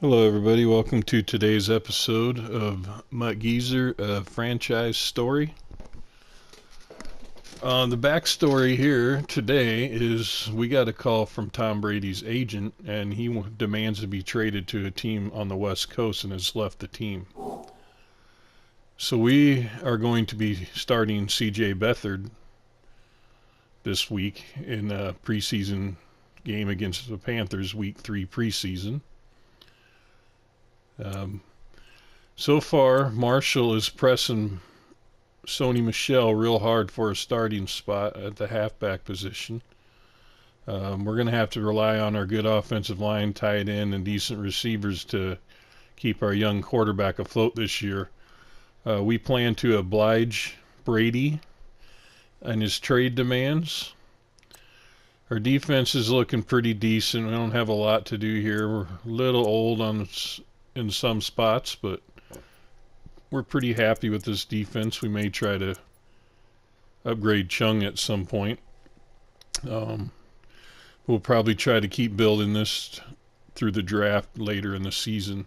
Hello, everybody. Welcome to today's episode of Mut Geezer, a franchise story. The backstory here today is we got a call from Tom Brady's agent, and he demands to be traded to a team on the West Coast and has left the team. So we are going to be starting C.J. Beathard this week in a preseason game against the Panthers, Week 3 preseason. So far, Marshall is pressing Sony Michel real hard for a starting spot at the halfback position. We're going to have to rely on our good offensive line, tight end, and decent receivers to keep our young quarterback afloat this year. We plan to oblige Brady and his trade demands. Our defense is looking pretty decent. We don't have a lot to do here. We're a little old in some spots, but we're pretty happy with this defense. We may try to upgrade Chung at some point. We'll probably try to keep building this through the draft later in the season.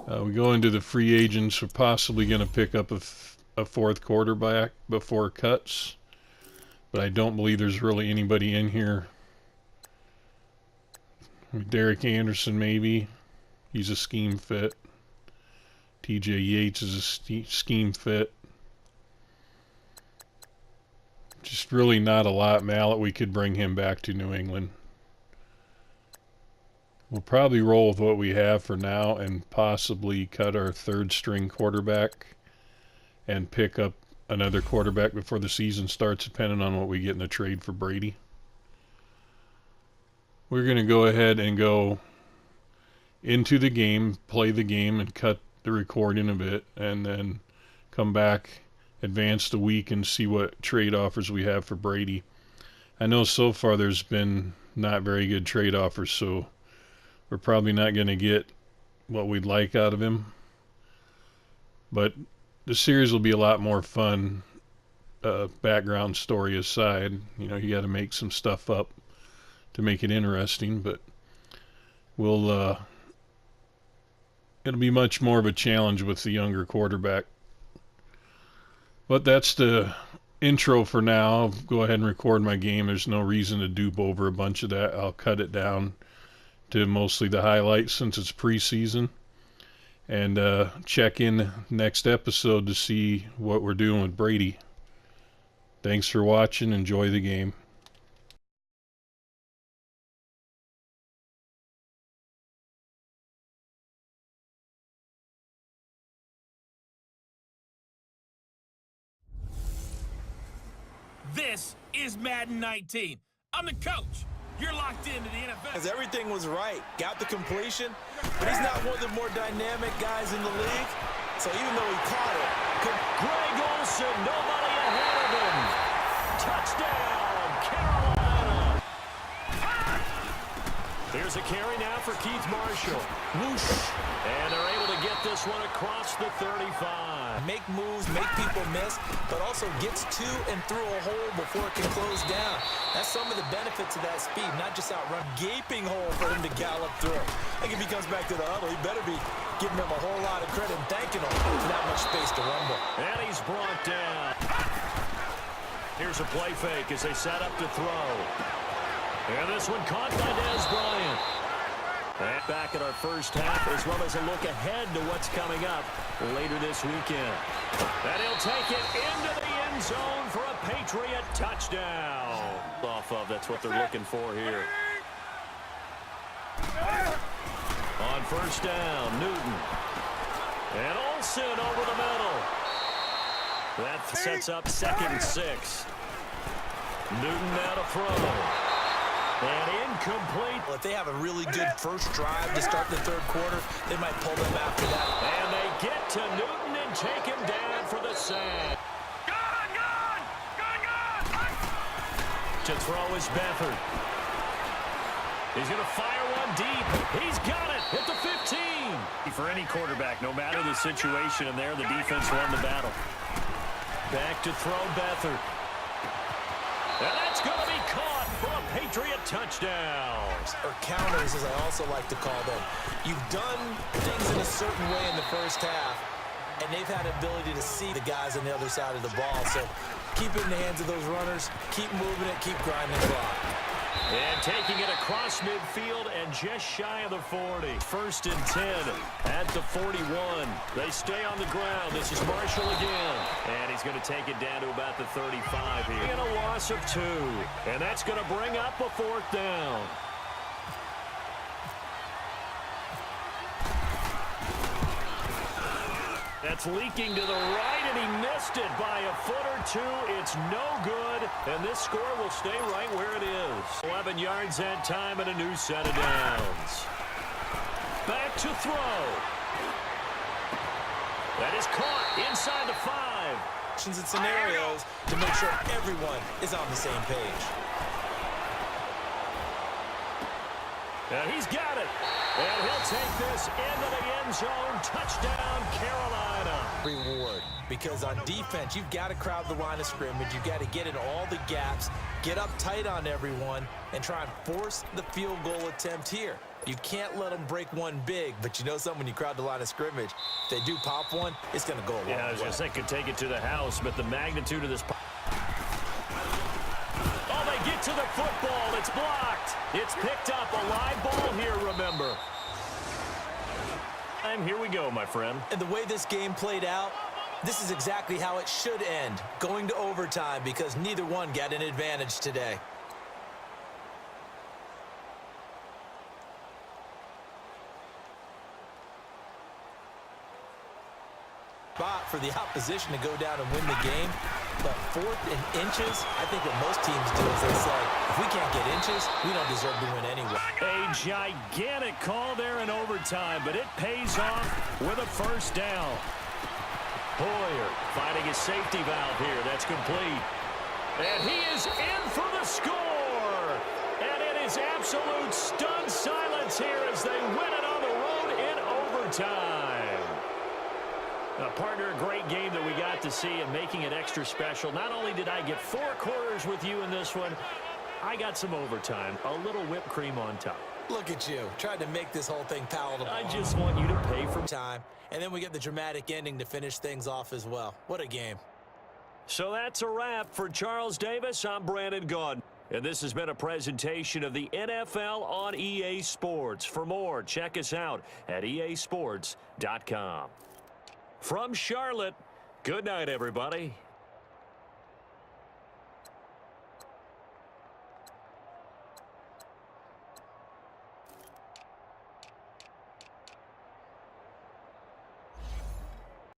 We go into the free agents. We're possibly going to pick up a fourth quarterback before cuts, but I don't believe there's really anybody in here. Derek Anderson, maybe. He's a scheme fit. TJ Yates is a scheme fit. Just really not a lot. Mallet, we could bring him back to New England. We'll probably roll with what we have for now and possibly cut our third string quarterback and pick up another quarterback before the season starts, depending on what we get in the trade for Brady. We're going to go ahead and go into the game, play the game, and cut the recording a bit, and then come back, advance the week, and see what trade offers we have for Brady. I know so far there's been not very good trade offers, so we're probably not going to get what we'd like out of him. But the series will be a lot more fun, background story aside. You got to make some stuff up to make it interesting, but it'll be much more of a challenge with the younger quarterback. But that's the intro for now. I'll go ahead and record my game. There's no reason to dupe over a bunch of that. I'll cut it down to mostly the highlights since it's preseason. And check in next episode to see what we're doing with Brady. Thanks for watching. Enjoy the game. This is Madden 19. I'm the coach. You're locked into the NFL. Because everything was right. Got the completion, but he's not one of the more dynamic guys in the league. So even though he caught it, Greg Olsen, nobody ahead of him. Touchdown, Carolina. Here's a carry now for Keith Marshall. Whoosh. And they're able to get this one across the 35. make moves, make people miss, but also gets to and through a hole before it can close down. That's some of the benefits of that speed, not just outrun. Gaping hole for him to gallop through. I think if he comes back to the huddle, he better be giving him a whole lot of credit and thanking him for that much space to rumble. And he's brought down. Here's a play fake as they set up to throw. And this one caught by Dez Bryant. And back at our first half, as well as a look ahead to what's coming up later this weekend. And he'll take it into the end zone for a Patriot touchdown. Off of, that's what they're looking for here. On first down, Newton. And Olsen over the middle. That sets up 2nd and 6. Newton now to throw. And incomplete. Well, if they have a really good first drive to start the third quarter, they might pull them after that. And they get to Newton and take him down for the sack. Gone! To throw is Beathard. He's going to fire one deep. He's got it at the 15. For any quarterback, no matter the situation in there, the defense won the battle. Back to throw Beathard. And that's going to be caught for a Patriot touchdown. Or counters, as I also like to call them. You've done things in a certain way in the first half, and they've had the ability to see the guys on the other side of the ball. So keep it in the hands of those runners, keep moving it, keep grinding the clock. And taking it across midfield and just shy of the 40. 1st and 10 at the 41. They stay on the ground. This is Marshall again. And he's going to take it down to about the 35 here. And a loss of 2. And that's going to bring up a 4th down. That's leaking to the right, and he missed it by a foot or 2. It's no good, and this score will stay right where it is. 11 yards that time and a new set of downs. Back to throw. That is caught inside the 5. And scenarios to make sure everyone is on the same page. And he's got it. And he'll take this into the end zone. Touchdown, Carolina. Reward, because on defense, you've got to crowd the line of scrimmage. You've got to get in all the gaps, get up tight on everyone, and try and force the field goal attempt here. You can't let them break one big, but you know something, when you crowd the line of scrimmage, if they do pop one, it's going to go a long way. Yeah, I was going to say, could take it to the house, but the magnitude of this pop. Oh, they get to the football. It's blocked. It's picked up. A live ball here, remember. And here we go, my friend. And the way this game played out, this is exactly how it should end, going to overtime, because neither one got an advantage today. Spot for the opposition to go down and win the game, but 4th and inches, I think what most teams do is they say, if we can't get inches, we don't deserve to win anyway. A gigantic call there in overtime, but it pays off with a 1st down. Hoyer finding his safety valve here. That's complete. And he is in for the score. And it is absolute stunned silence here as they win it on the road in overtime. Partner, a great game that we got to see, and making it extra special. Not only did I get 4 quarters with you in this one, I got some overtime, a little whipped cream on top. Look at you, tried to make this whole thing palatable. I just want you to pay for time, and then we get the dramatic ending to finish things off as well. What a game. So that's a wrap for Charles Davis. I'm Brandon Gaudin, and this has been a presentation of the NFL on EA Sports. For more, check us out at easports.com. From Charlotte, good night, everybody.